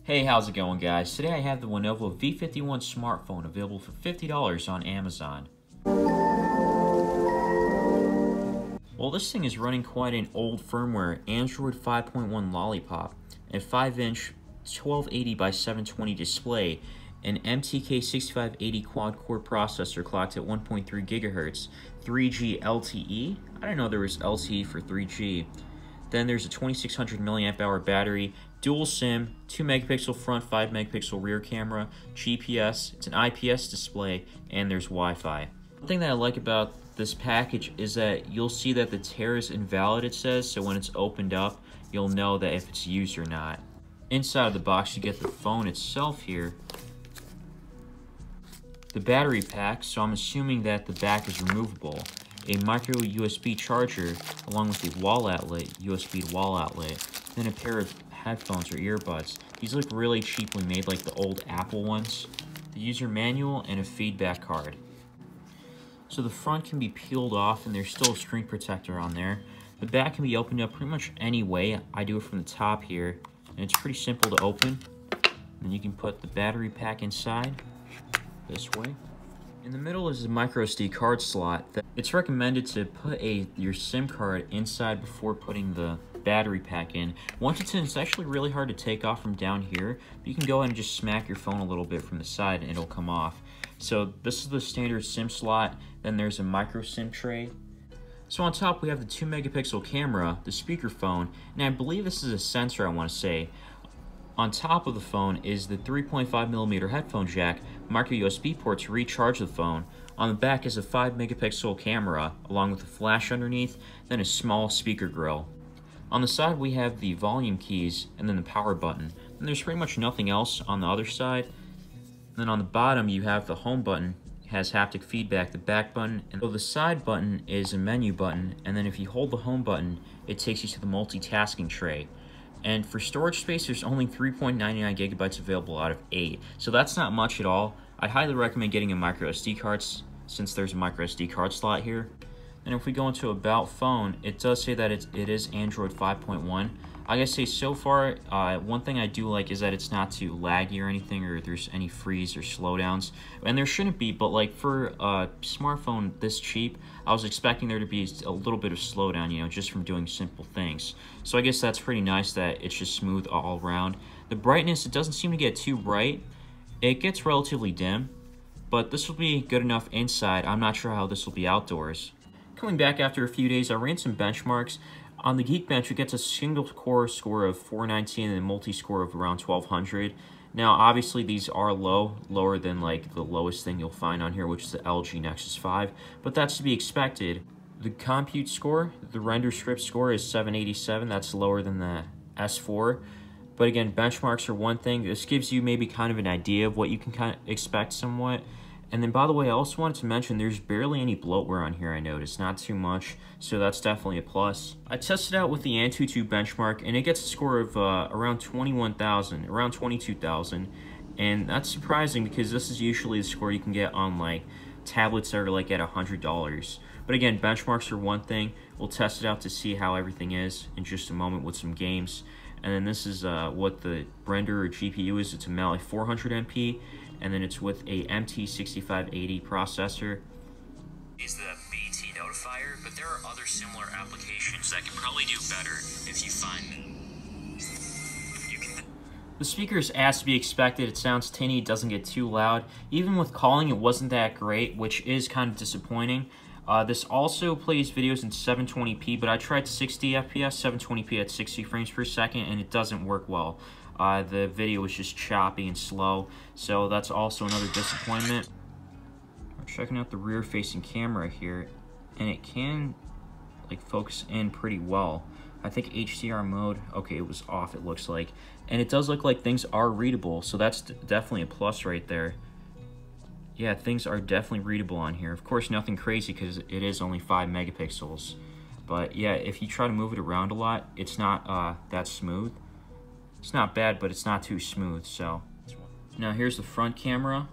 Hey, how's it going, guys? Today I have the Lenovo V51 smartphone available for $50 on Amazon. Well, this thing is running quite an old firmware, Android 5.1 Lollipop, a 5-inch 1280 by 720 display, an MTK 6580 quad-core processor clocked at 1.3 GHz, 3G LTE. I didn't know there was LTE for 3G. Then there's a 2600 mAh battery, dual SIM, 2 megapixel front, 5 megapixel rear camera, GPS, it's an IPS display, and there's Wi-Fi. One thing that I like about this package is that you'll see that the tear is invalid, it says, so when it's opened up, you'll know that if it's used or not. Inside of the box, you get the phone itself here, the battery pack, so I'm assuming that the back is removable, a micro USB charger along with a wall outlet, USB wall outlet, then a pair of headphones or earbuds. These look really cheaply made, like the old Apple ones. The user manual and a feedback card. So the front can be peeled off and there's still a screen protector on there. The back can be opened up pretty much any way. I do it from the top here, and it's pretty simple to open. And you can put the battery pack inside this way. In the middle is a micro SD card slot. It's recommended to put your SIM card inside before putting the battery pack in. Once it's in, it's actually really hard to take off from down here. But you can go ahead and just smack your phone a little bit from the side and it'll come off. So this is the standard SIM slot. Then there's a micro SIM tray. So on top we have the 2 megapixel camera, the speakerphone, and I believe this is a sensor, I want to say. On top of the phone is the 3.5mm headphone jack, micro USB port to recharge the phone. On the back is a 5 megapixel camera, along with a flash underneath, then a small speaker grill. On the side we have the volume keys, and then the power button. And there's pretty much nothing else on the other side. And then on the bottom you have the home button, it has haptic feedback, the back button, and so the side button is a menu button, and then if you hold the home button, it takes you to the multitasking tray. And for storage space, there's only 3.99 gigabytes available out of 8. So that's not much at all. I'd highly recommend getting a micro SD card since there's a micro SD card slot here. And if we go into About Phone, it does say that it is Android 5.1. I gotta say, so far, one thing I do like is that it's not too laggy or anything, or there's any freeze or slowdowns. And there shouldn't be, but like for a smartphone this cheap, I was expecting there to be a little bit of slowdown, you know, just from doing simple things. So I guess that's pretty nice that it's just smooth all around. The brightness, it doesn't seem to get too bright. It gets relatively dim, but this will be good enough inside. I'm not sure how this will be outdoors. Coming back after a few days, I ran some benchmarks. On the Geekbench, it gets a single core score of 419 and a multi-score of around 1200. Now, obviously, these are lower than like the lowest thing you'll find on here, which is the LG Nexus 5, but that's to be expected. The compute score, the render script score is 787. That's lower than the S4. But again, benchmarks are one thing. This gives you maybe kind of an idea of what you can kind of expect somewhat. And then, by the way, I also wanted to mention there's barely any bloatware on here, I noticed. Not too much, so that's definitely a plus. I tested out with the Antutu benchmark, and it gets a score of around 21,000, around 22,000. And that's surprising because this is usually the score you can get on, like, tablets that are, like, at $100. But again, benchmarks are one thing. We'll test it out to see how everything is in just a moment with some games. And then this is what the render or GPU is. It's a Mali 400 MP. And then it's with a MT6580 processor. Is the BT notifier, but there are other similar applications that can probably do better if you find them. The speaker is as to be expected. It sounds tinny, it doesn't get too loud. Even with calling, it wasn't that great, which is kind of disappointing. This also plays videos in 720p, but I tried 60 FPS, 720p at 60 frames per second, and it doesn't work well. The video was just choppy and slow, so that's also another disappointment. We're checking out the rear-facing camera here, and it can like focus in pretty well. I think HDR mode, okay, it was off, it looks like. And it does look like things are readable, so that's definitely a plus right there. Yeah, things are definitely readable on here. Of course, nothing crazy because it is only 5 megapixels. But yeah, if you try to move it around a lot, it's not that smooth. It's not bad, but it's not too smooth, so. Now here's the front camera.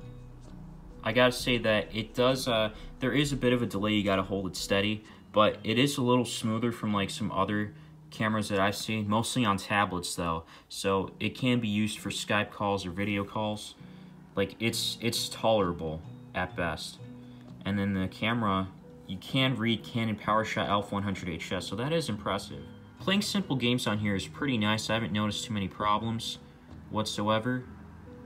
I gotta say that it does, there is a bit of a delay, you gotta hold it steady, but it is a little smoother from like some other cameras that I've seen, mostly on tablets though, so it can be used for Skype calls or video calls. Like, it's tolerable at best. And then the camera, you can read Canon PowerShot Alpha-100HS, so that is impressive. Playing simple games on here is pretty nice. I haven't noticed too many problems whatsoever.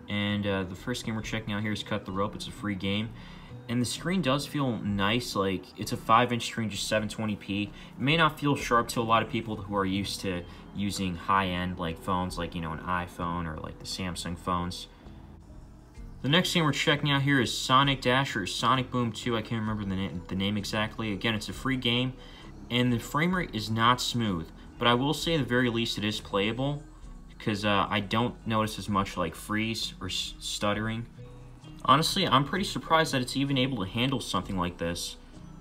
And the first game we're checking out here is Cut the Rope. It's a free game. And the screen does feel nice, like it's a 5-inch screen, just 720p. It may not feel sharp to a lot of people who are used to using high-end like phones, like, you know, an iPhone or like the Samsung phones. The next game we're checking out here is Sonic Dash or Sonic Boom 2. I can't remember the name exactly. Again, it's a free game, and the frame rate is not smooth. But I will say, at the very least, it is playable, because I don't notice as much like freeze or stuttering. Honestly, I'm pretty surprised that it's even able to handle something like this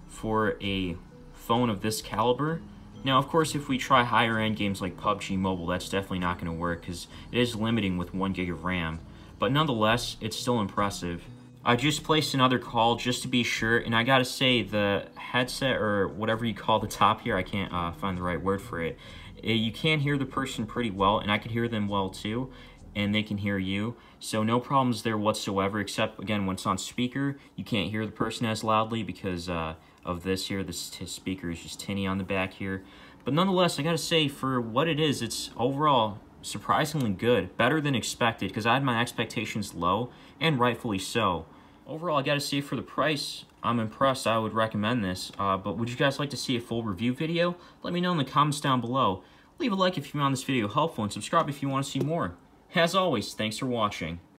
for a phone of this caliber. Now, of course, if we try higher-end games like PUBG Mobile, that's definitely not going to work, because it is limiting with 1 gig of RAM. But nonetheless, it's still impressive. I just placed another call just to be sure, and I gotta say, the headset, or whatever you call the top here, I can't find the right word for it, you can hear the person pretty well, and I can hear them well too, and they can hear you, so no problems there whatsoever, except, again, when it's on speaker, you can't hear the person as loudly because of this here. This speaker is just tinny on the back here. But nonetheless, I gotta say, for what it is, it's overall surprisingly good, better than expected, because I had my expectations low, and rightfully so. Overall, I gotta say, for the price, I'm impressed. I would recommend this, but would you guys like to see a full review video? Let me know in the comments down below. Leave a like if you found this video helpful, and subscribe if you want to see more. As always, thanks for watching.